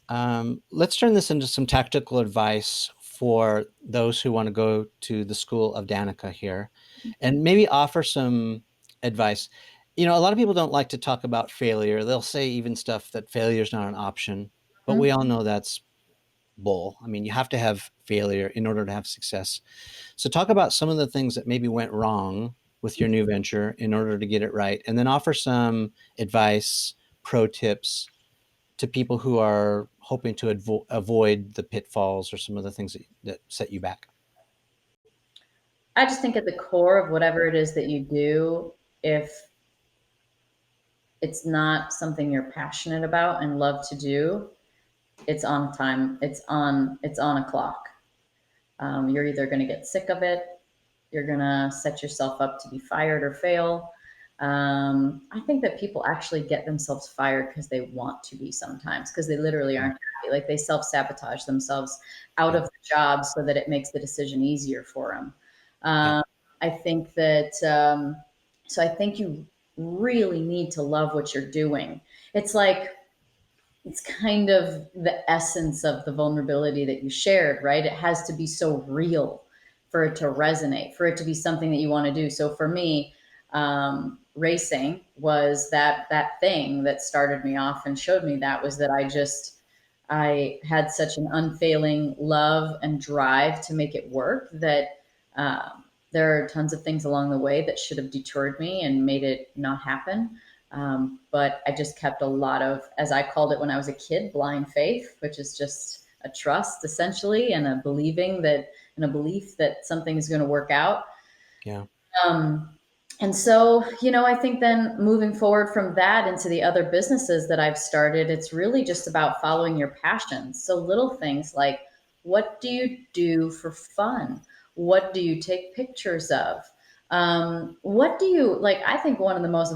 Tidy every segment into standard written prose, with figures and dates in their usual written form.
Let's turn this into some tactical advice for those who want to go to the school of Danica here, and maybe offer some advice. A lot of people don't like to talk about failure. They'll say even stuff that failure is not an option, but Mhm. we all know that's bull. I mean, you have to have failure in order to have success. So, talk about some of the things that maybe went wrong with your new venture in order to get it right, and then offer some advice, pro tips to people who are hoping to avoid the pitfalls or some of the things that set you back. I just think at the core of whatever it is that you do, if it's not something you're passionate about and love to do, it's on time. It's on a clock. You're either going to get sick of it, you're going to set yourself up to be fired or fail. I think that people actually get themselves fired because they want to be sometimes, because they literally Yeah. aren't happy. Like they self sabotage themselves out Yeah. of the job so that it makes the decision easier for them. Yeah. Um, I think that, so I think you really need to love what you're doing. It's like, it's kind of the essence of the vulnerability that you shared, right? It has to be so real for it to resonate, for it to be something that you want to do. So for me, racing was that thing that started me off and showed me that was that I had such an unfailing love and drive to make it work that there are tons of things along the way that should have detoured me and made it not happen. But I just kept a lot of, as I called it when I was a kid, blind faith, which is just a trust essentially and a believing that and a belief that something is going to work out. Yeah. Um, and so, I think then moving forward from that into the other businesses that I've started, it's really just about following your passions. So little things like, what do you do for fun? What do you take pictures of? What do you like? I think one of the most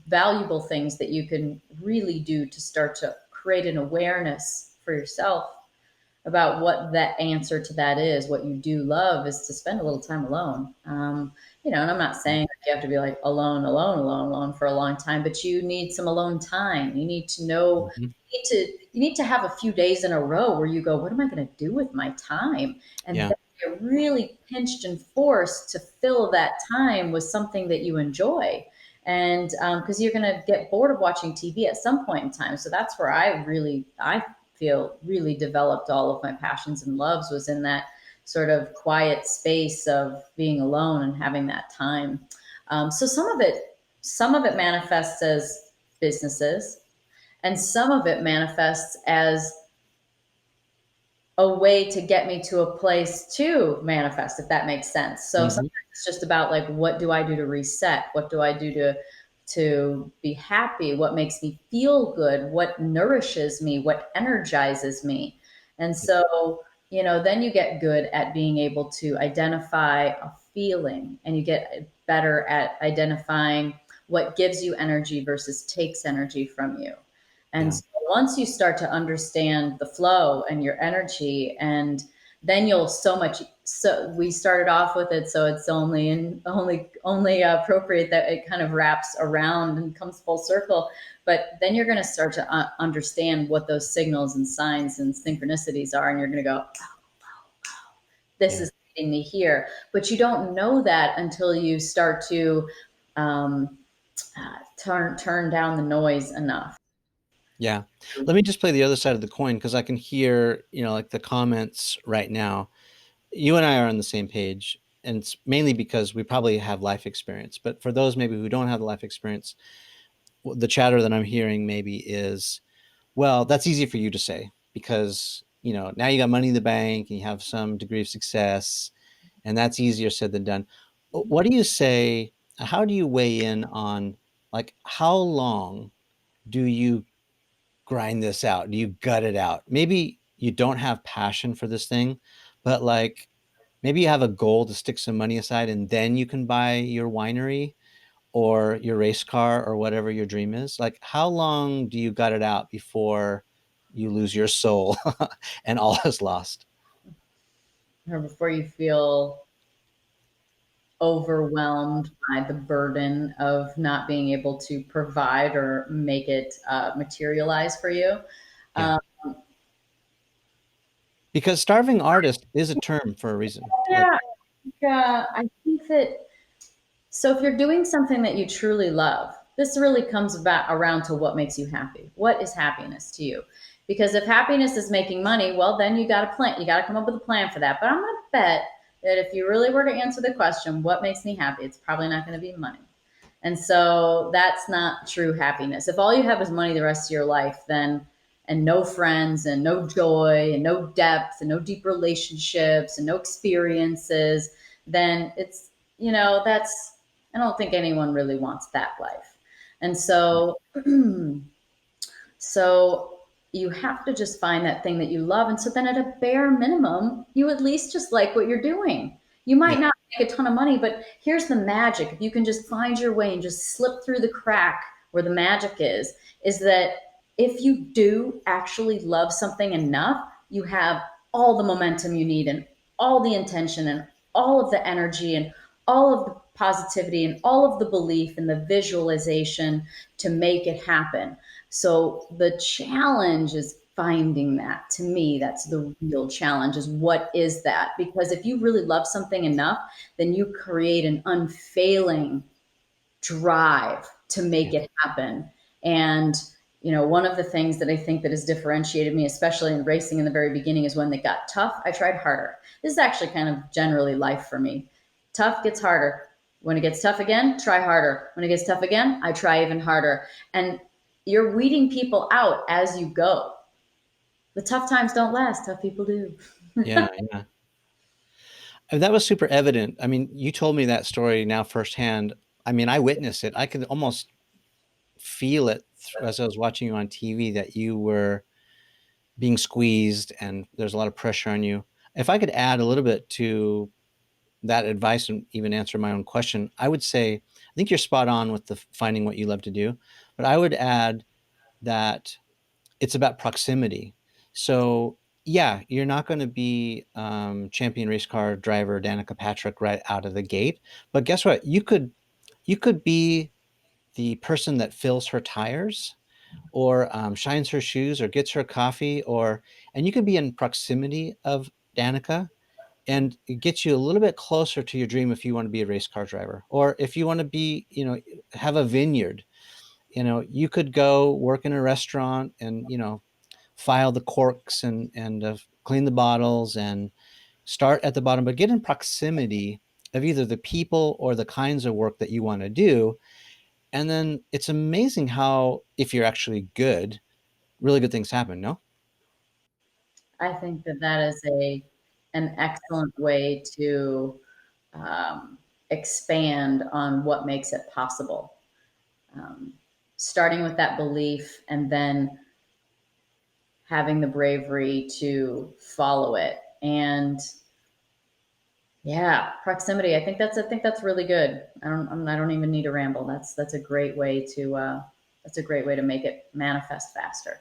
valuable things that you can really do to start to create an awareness for yourself about what that answer to that is, what you do love, is to spend a little time alone. And I'm not saying you have to be like alone, alone, alone, alone for a long time, but you need some alone time. You need to know, Mhm. you need to have a few days in a row where you go, what am I going to do with my time? And Yeah. then you're really pinched and forced to fill that time with something that you enjoy. And because you're going to get bored of watching TV at some point in time. So that's where I feel really developed all of my passions and loves was in that sort of quiet space of being alone and having that time. So some of it manifests as businesses, and some of it manifests as a way to get me to a place to manifest, if that makes sense. So Mhm. sometimes it's just about like, what do I do to reset? What do I do to be happy? What makes me feel good? What nourishes me? What energizes me? And Yeah. so, then you get good at being able to identify a feeling, and you get better at identifying what gives you energy versus takes energy from you. And Yeah. so once you start to understand the flow and your energy, and then you'll so much. So we started off with it, so it's only appropriate that it kind of wraps around and comes full circle. But then you're going to start to understand what those signals and signs and synchronicities are, and you're going to go, "This Yeah. is leading me here." But you don't know that until you start to um, turn down the noise enough. Yeah. Let me just play the other side of the coin because I can hear, like the comments right now. You and I are on the same page, and it's mainly because we probably have life experience. But for those maybe who don't have the life experience, the chatter that I'm hearing maybe is, well, that's easy for you to say because, now you got money in the bank and you have some degree of success, and that's easier said than done. What do you say? How do you weigh in on like how long do you grind this out? Do you gut it out? Maybe you don't have passion for this thing, but like maybe you have a goal to stick some money aside and then you can buy your winery or your race car or whatever your dream is. Like how long do you gut it out before you lose your soul and all is lost? Or before you feel overwhelmed by the burden of not being able to provide or make it materialize for you. Yeah. Um, Because starving artist is a term for a reason. Like, Yeah, I think that so if you're doing something that you truly love, this really comes about around to what makes you happy. What is happiness to you? Because if happiness is making money, well, then you got to plan. You got to come up with a plan for that. But I'm going to bet that if you really were to answer the question, what makes me happy? It's probably not going to be money. And so that's not true happiness. If all you have is money the rest of your life, then and no friends and no joy and no depth and no deep relationships and no experiences, then it's, that's, I don't think anyone really wants that life. And so so you have to just find that thing that you love. And so then at a bare minimum, you at least just like what you're doing. You yeah, might not make a ton of money, but here's the magic. If you can just find your way and just slip through the crack where the magic is that if you do actually love something enough, you have all the momentum you need and all the intention and all of the energy and all of the positivity and all of the belief and the visualization to make it happen. So the challenge is finding that. To me, that's the real challenge is what is that? Because if you really love something enough, then you create an unfailing drive to make yeah, it happen. And one of the things that I think that has differentiated me, especially in racing in the very beginning, is when it got tough, I tried harder. This is actually kind of generally life for me. Tough gets harder. When it gets tough again, try harder. When it gets tough again, I try even harder. And you're weeding people out as you go. The tough times don't last, tough people do. yeah, yeah. And that was super evident. I mean, you told me that story now firsthand. I mean, I witnessed it. I could almost feel it as I was watching you on TV that you were being squeezed and there's a lot of pressure on you. If I could add a little bit to that advice and even answer my own question, I would say I think you're spot on with the finding what you love to do, but I would add that it's about proximity. So yeah, you're not going to be champion race car driver Danica Patrick right out of the gate, but guess what? You could be the person that fills her tires or shines her shoes or gets her coffee, or and you could be in proximity of Danica and it gets you a little bit closer to your dream if you want to be a race car driver or if you want to be, have a vineyard. You could go work in a restaurant and file the corks and clean the bottles and start at the bottom, but get in proximity of either the people or the kinds of work that you want to do. And then it's amazing how, if you're actually good, really good things happen. No. I think that that is an excellent way to um, expand on what makes it possible. Um, Starting with that belief and then having the bravery to follow it. And yeah, proximity. I think that's really good. I don't even need to ramble. That's a great way to make it manifest faster.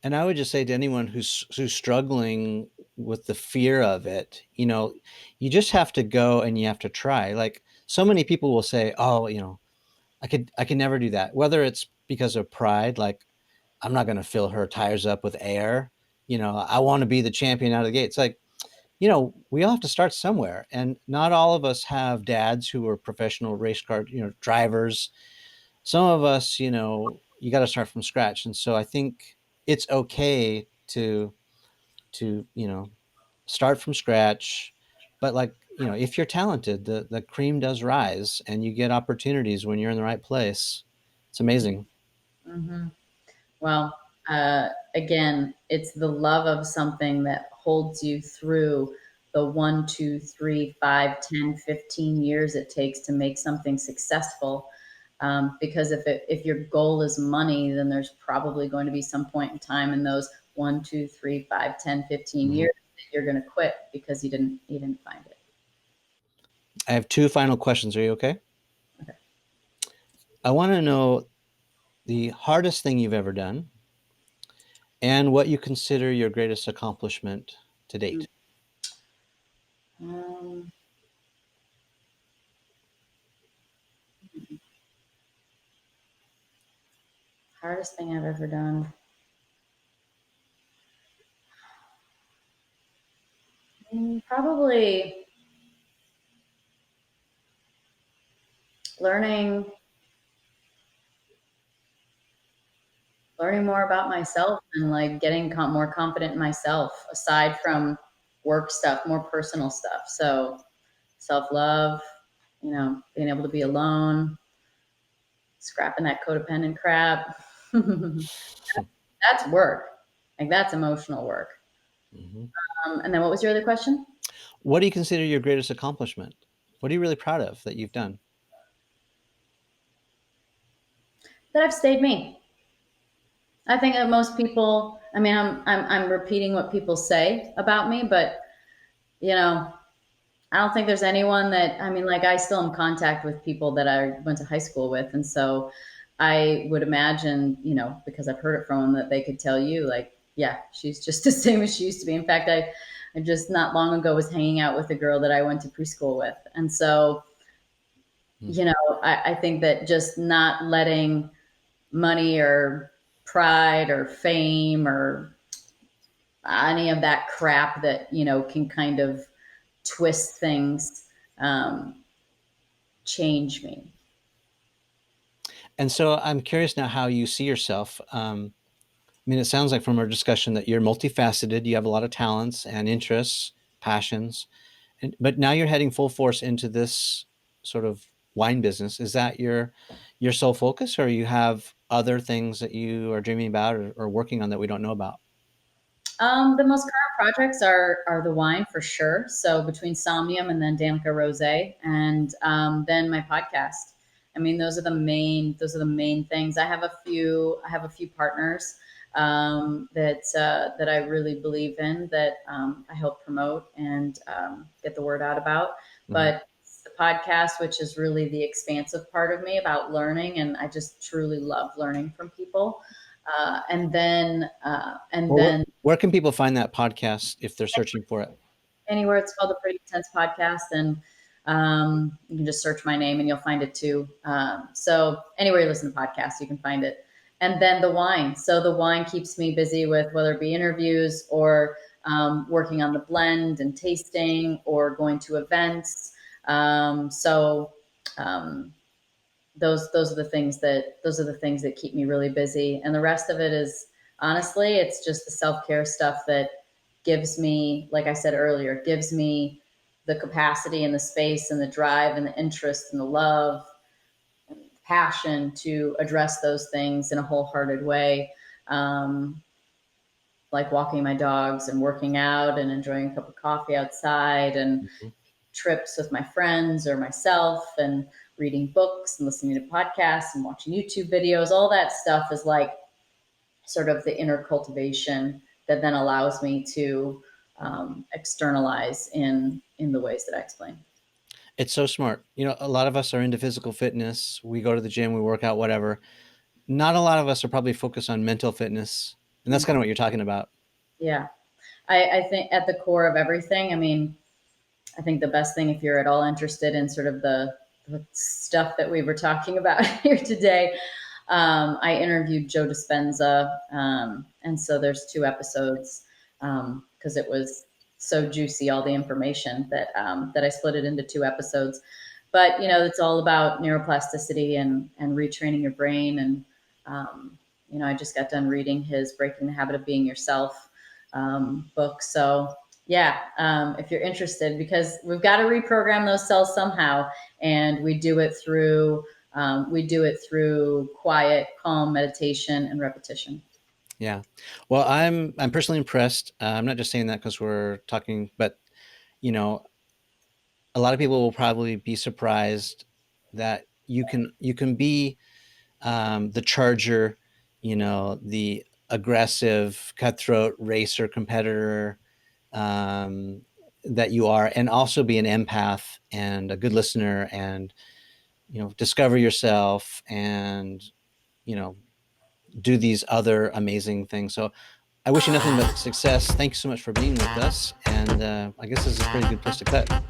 And I would just say to anyone who's struggling with the fear of it, you just have to go and you have to try. Like so many people will say, "Oh, I could never do that." Whether it's because of pride, like I'm not going to fill her tires up with air. I want to be the champion out of the gate. It's like, we all have to start somewhere, and not all of us have dads who are professional race car, drivers. Some of us, you got to start from scratch. And so I think it's okay to start from scratch. But like, if you're talented, the cream does rise and you get opportunities when you're in the right place. It's amazing. Mm-hmm. Well, again, it's the love of something that holds you through the 1, 2, 3, 5, 10, 15 years it takes to make something successful. Because if your goal is money, then there's probably going to be some point in time in those 1, 2, 3, 5, 10, 15 years Mhm. that you're going to quit because you didn't find it. I have two final questions. Are you okay? Okay. I want to know the hardest thing you've ever done and what you consider your greatest accomplishment to date. Um, Hardest thing I've ever done. Probably learning learning more about myself and like getting more confident in myself aside from work stuff, more personal stuff. So self-love, being able to be alone, scrapping that codependent crap. That's work. Like that's emotional work. Mhm. And then what was your other question? What do you consider your greatest accomplishment? What are you really proud of that you've done? That I've stayed me. I think that most people, I mean, I'm repeating what people say about me, but you know, I don't think there's anyone that, I mean, like I still am in contact with people that I went to high school with. And so I would imagine, because I've heard it from them that they could tell you like, yeah, she's just the same as she used to be. In fact, I just not long ago was hanging out with a girl that I went to preschool with. And so, Mm. I think that just not letting money or pride or fame or any of that crap that, can kind of twist things, um, change me. And so I'm curious now how you see yourself. I mean, it sounds like from our discussion that you're multifaceted. You have a lot of talents and interests, passions, but now you're heading full force into this sort of wine business. Is that your sole focus, or you have other things that you are dreaming about or working on that we don't know about? The most current projects are the wine for sure. So between Somnium and then Danica Rosé, and then my podcast. I mean, those are the main things. I have a few partners that I really believe in that I help promote and get the word out about. Mhm. But it's the podcast, which is really the expansive part of me about learning, and I just truly love learning from people. And Well, then where can people find that podcast if they're searching for it? anywhere. It's called the Pretty Intense Podcast, and you can just search my name and you'll find it too. So anywhere you listen to podcasts, you can find it. And then the wine. So the wine keeps me busy with whether it be interviews or working on the blend and tasting or going to events. So um, those are the things that keep me really busy, and the rest of it is honestly it's just the self-care stuff that gives me, like I said earlier, gives me the capacity and the space and the drive and the interest and the love and passion to address those things in a wholehearted way, um, like walking my dogs and working out and enjoying a cup of coffee outside and Mhm. trips with my friends or myself and reading books and listening to podcasts and watching YouTube videos. All that stuff is like sort of the inner cultivation that then allows me to externalize in the ways that I explain. It's so smart. You know, a lot of us are into physical fitness. We go to the gym, we work out, whatever. Not a lot of us are probably focused on mental fitness, and that's kind of what you're talking about. Yeah, I think at the core of everything, I mean, I think the best thing if you're at all interested in sort of the stuff that we were talking about here today, I interviewed Joe Dispenza, and so there's 2 episodes because it was so juicy, all the information that I split it into 2 episodes. But it's all about neuroplasticity and retraining your brain. And I just got done reading his Breaking the Habit of Being Yourself book. So yeah, if you're interested, because we've got to reprogram those cells somehow, and we do it through quiet, calm meditation and repetition. Yeah. Well, I'm personally impressed. I'm not just saying that because we're talking, but you know, a lot of people will probably be surprised that you can be the charger, the aggressive, cutthroat racer competitor um, that you are, and also be an empath and a good listener, and discover yourself, and you know do these other amazing things. So I wish you nothing but success. Thanks so much for being with us, and I guess this is a pretty good place to cut.